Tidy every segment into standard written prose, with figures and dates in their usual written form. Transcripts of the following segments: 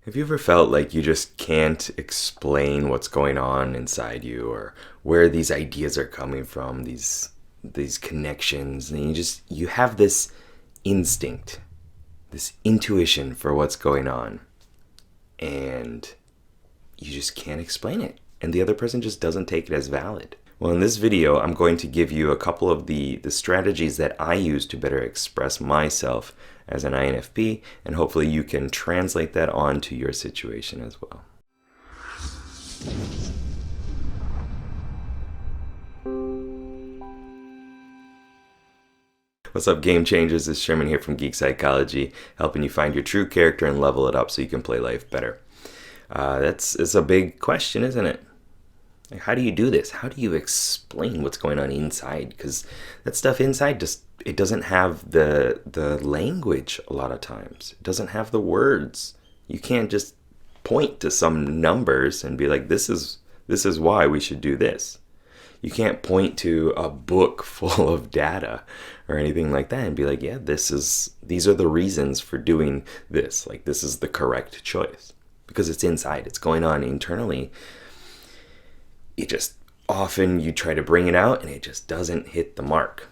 Have you ever felt like you just can't explain what's going on inside you or where these ideas are coming from, these connections, and you have this instinct, this intuition for what's going on, and you just can't explain it, and the other person just doesn't take it as valid? Well, in this video, I'm going to give you a couple of the strategies that I use to better express myself as an INFP, and hopefully you can translate that onto your situation as well. What's up, game changers? It's Sherman here from Geek Psychology, helping you find your true character and level it up so you can play life better. It's a big question, isn't it? Like, how do you do this? How do you explain what's going on inside? Because that stuff inside it doesn't have the language a lot of times. It doesn't have the words. You can't just point to some numbers and be like, this is why we should do this. You can't point to a book full of data or anything like that and be like, yeah, these are the reasons for doing this. Like, this is the correct choice. Because it's inside. It's going on internally. Often you try to bring it out and it just doesn't hit the mark.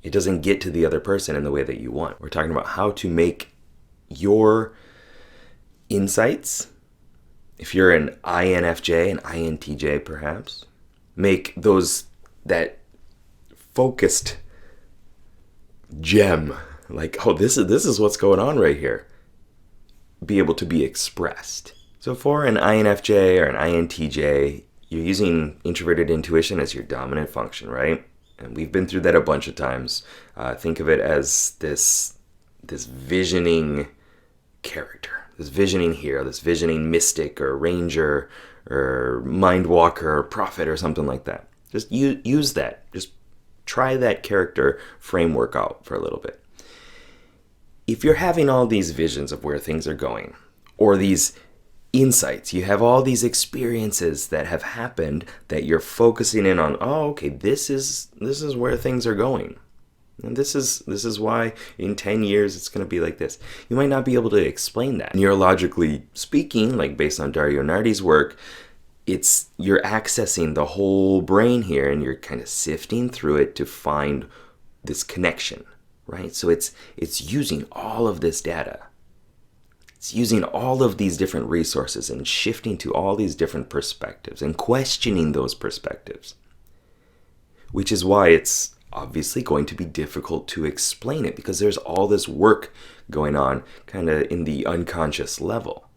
It doesn't get to the other person in the way that you want. We're talking about how to make your insights, if you're an INFJ, an INTJ perhaps, make that focused gem, like, oh, this is what's going on right here, be able to be expressed. So for an INFJ or an INTJ, you're using introverted intuition as your dominant function, right? And we've been through that a bunch of times. Think of it as this visioning character, this visioning hero, this visioning mystic or ranger or mind walker or prophet or something like that. Just use that. Just try that character framework out for a little bit. If you're having all these visions of where things are going, or these insights, you have all these experiences that have happened that you're focusing in on, oh, okay, this is where things are going. And this is why in 10 years it's going to be like this. You might not be able to explain that. Neurologically speaking, like based on Dario Nardi's work, you're accessing the whole brain here and you're kind of sifting through it to find this connection, right? So it's using all of this data. It's using all of these different resources and shifting to all these different perspectives and questioning those perspectives, which is why it's obviously going to be difficult to explain it, because there's all this work going on kind of in the unconscious level.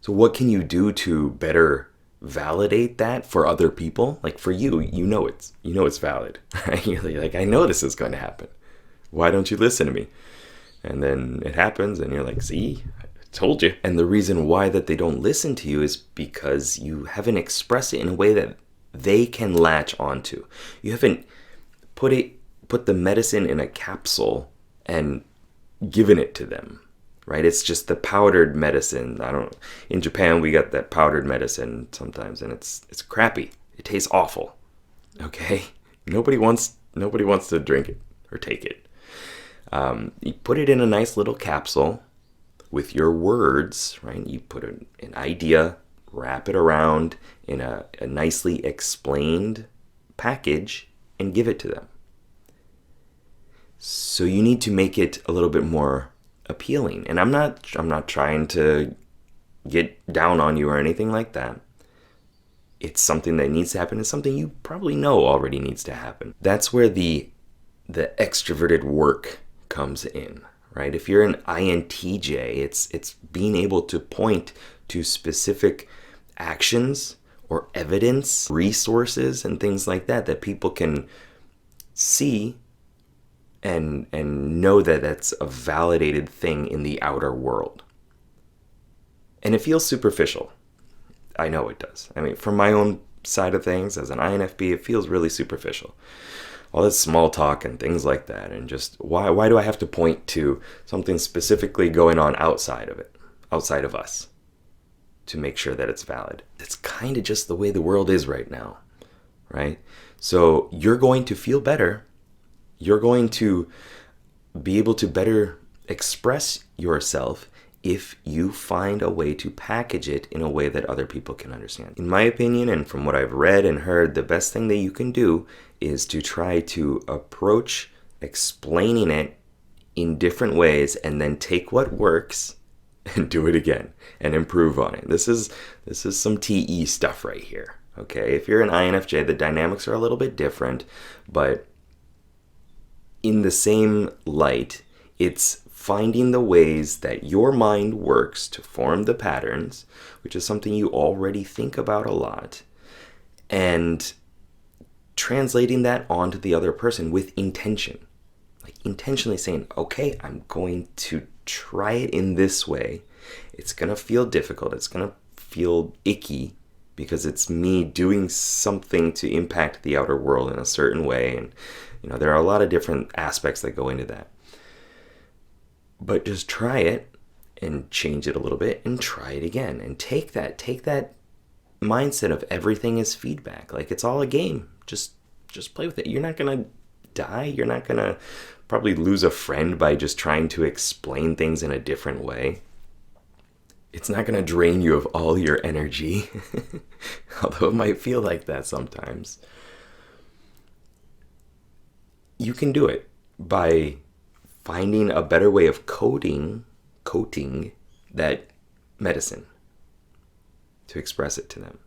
So what can you do to better validate that for other people? Like for you, you know it's valid, right? You're like, I know this is going to happen. Why don't you listen to me? And then it happens and you're like, see, I told you. And the reason why that they don't listen to you is because you haven't expressed it in a way that they can latch onto. You haven't put the medicine in a capsule and given it to them, right? It's just the powdered medicine. In Japan, we got that powdered medicine sometimes and it's crappy. It tastes awful. Okay? Nobody wants to drink it or take it. You put it in a nice little capsule with your words, right? You put an idea, wrap it around in a nicely explained package and give it to them. So you need to make it a little bit more appealing. And I'm not trying to get down on you or anything like that. It's something that needs to happen. It's something you probably know already needs to happen. That's where the extroverted work comes in, right? If you're an INTJ, it's being able to point to specific actions or evidence, resources, and things like that people can see and know that that's a validated thing in the outer world. And it feels superficial. I know it does. I mean, from my own side of things, as an INFP, it feels really superficial. All this small talk and things like that, and just why do I have to point to something specifically going on outside of us, to make sure that it's valid? It's kind of just the way the world is right now, right? So you're going to feel better. You're going to be able to better express yourself if you find a way to package it in a way that other people can understand. In my opinion, and from what I've read and heard, the best thing that you can do is to try to approach explaining it in different ways and then take what works and do it again and improve on it. This is some TE stuff right here. Okay, if you're an INFJ, the dynamics are a little bit different, but in the same light, it's finding the ways that your mind works to form the patterns, which is something you already think about a lot, and translating that onto the other person with intention. Like intentionally saying, okay, I'm going to try it in this way. It's going to feel difficult. It's going to feel icky because it's me doing something to impact the outer world in a certain way. And, there are a lot of different aspects that go into that. But just try it and change it a little bit and try it again. And take that mindset of everything is feedback. Like it's all a game. Just play with it. You're not going to die. You're not going to probably lose a friend by just trying to explain things in a different way. It's not going to drain you of all your energy, although it might feel like that sometimes. You can do it by finding a better way of coating that medicine to express it to them.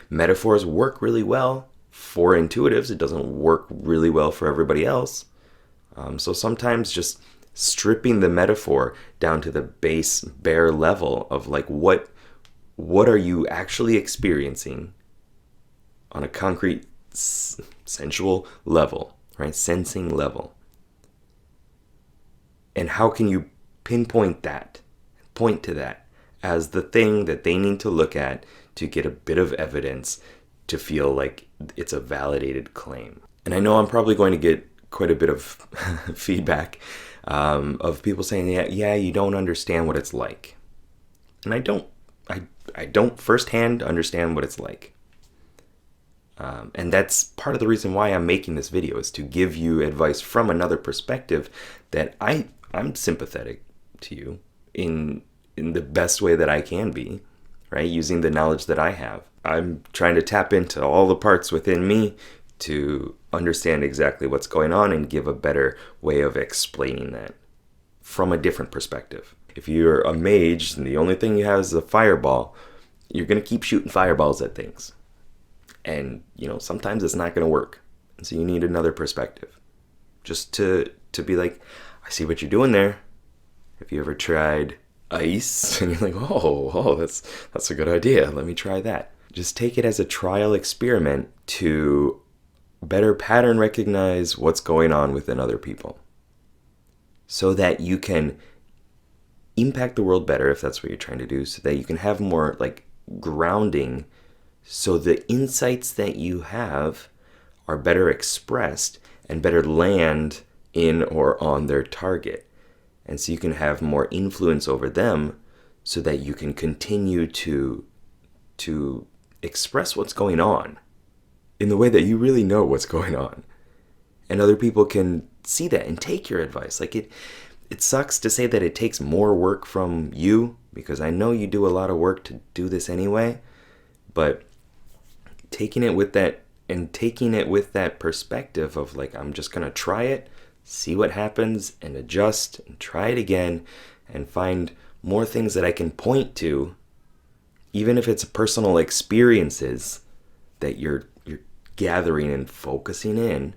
Metaphors work really well for intuitives. It doesn't work really well for everybody else. So sometimes just stripping the metaphor down to the base, bare level of like what are you actually experiencing on a concrete, sensual level, right? Sensing level. And how can you pinpoint that, point to that as the thing that they need to look at to get a bit of evidence to feel like it's a validated claim. And I know I'm probably going to get quite a bit of feedback of people saying, yeah, you don't understand what it's like. And I don't firsthand understand what it's like. And that's part of the reason why I'm making this video, is to give you advice from another perspective that I'm sympathetic to you in the best way that I can be, right? Using the knowledge that I have. I'm trying to tap into all the parts within me to understand exactly what's going on and give a better way of explaining that from a different perspective. If you're a mage and the only thing you have is a fireball, you're going to keep shooting fireballs at things. And, sometimes it's not going to work. And so you need another perspective. Just to be like, I see what you're doing there. Have you ever tried ice? And you're like, oh, that's a good idea. Let me try that. Just take it as a trial experiment to better pattern recognize what's going on within other people, so that you can impact the world better, if that's what you're trying to do, so that you can have more like grounding, so the insights that you have are better expressed and better land in or on their target. And so you can have more influence over them, so that you can continue to express what's going on in the way that you really know what's going on. And other people can see that and take your advice. Like it sucks to say that it takes more work from you, because I know you do a lot of work to do this anyway, but taking it with that perspective of like, I'm just going to try it, see what happens, and adjust and try it again and find more things that I can point to, even if it's personal experiences that you're gathering and focusing in,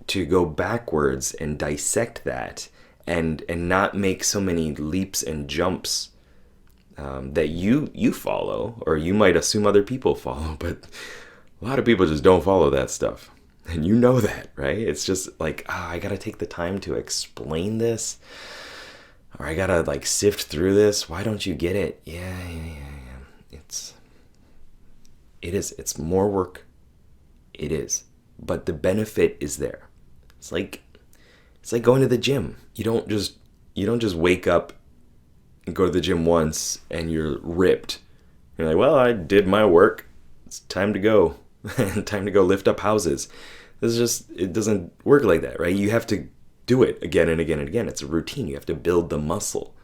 to go backwards and dissect that and not make so many leaps and jumps that you follow, or you might assume other people follow, but a lot of people just don't follow that stuff. And you know that, right? It's just like, I gotta take the time to explain this, or I gotta like sift through this. Why don't you get it? Yeah. It's more work. It is. But the benefit is there. It's like going to the gym. You don't just wake up and go to the gym once and you're ripped. You're like, well, I did my work. It's time to go. Time to go lift up houses. It doesn't work like that, right? You have to do it again and again and again. It's a routine. You have to build the muscle.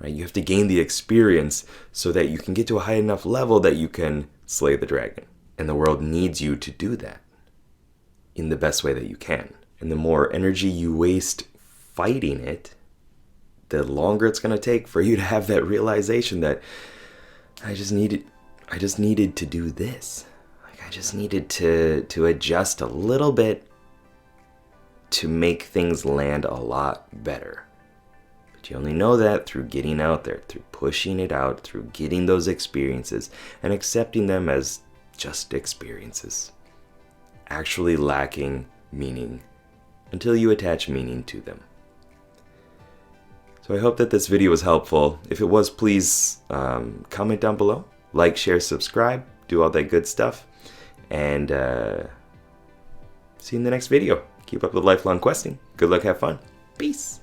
right? You have to gain the experience so that you can get to a high enough level that you can slay the dragon. And the world needs you to do that in the best way that you can. And the more energy you waste fighting it, the longer it's going to take for you to have that realization that I just needed to do this. Like I just needed to adjust a little bit to make things land a lot better. But you only know that through getting out there, through pushing it out, through getting those experiences and accepting them as just experiences, actually lacking meaning until you attach meaning to them. So I hope that this video was helpful. If it was, please comment down below, like, share, subscribe, do all that good stuff, and see you in the next video. Keep up with lifelong questing. Good luck, have fun. Peace.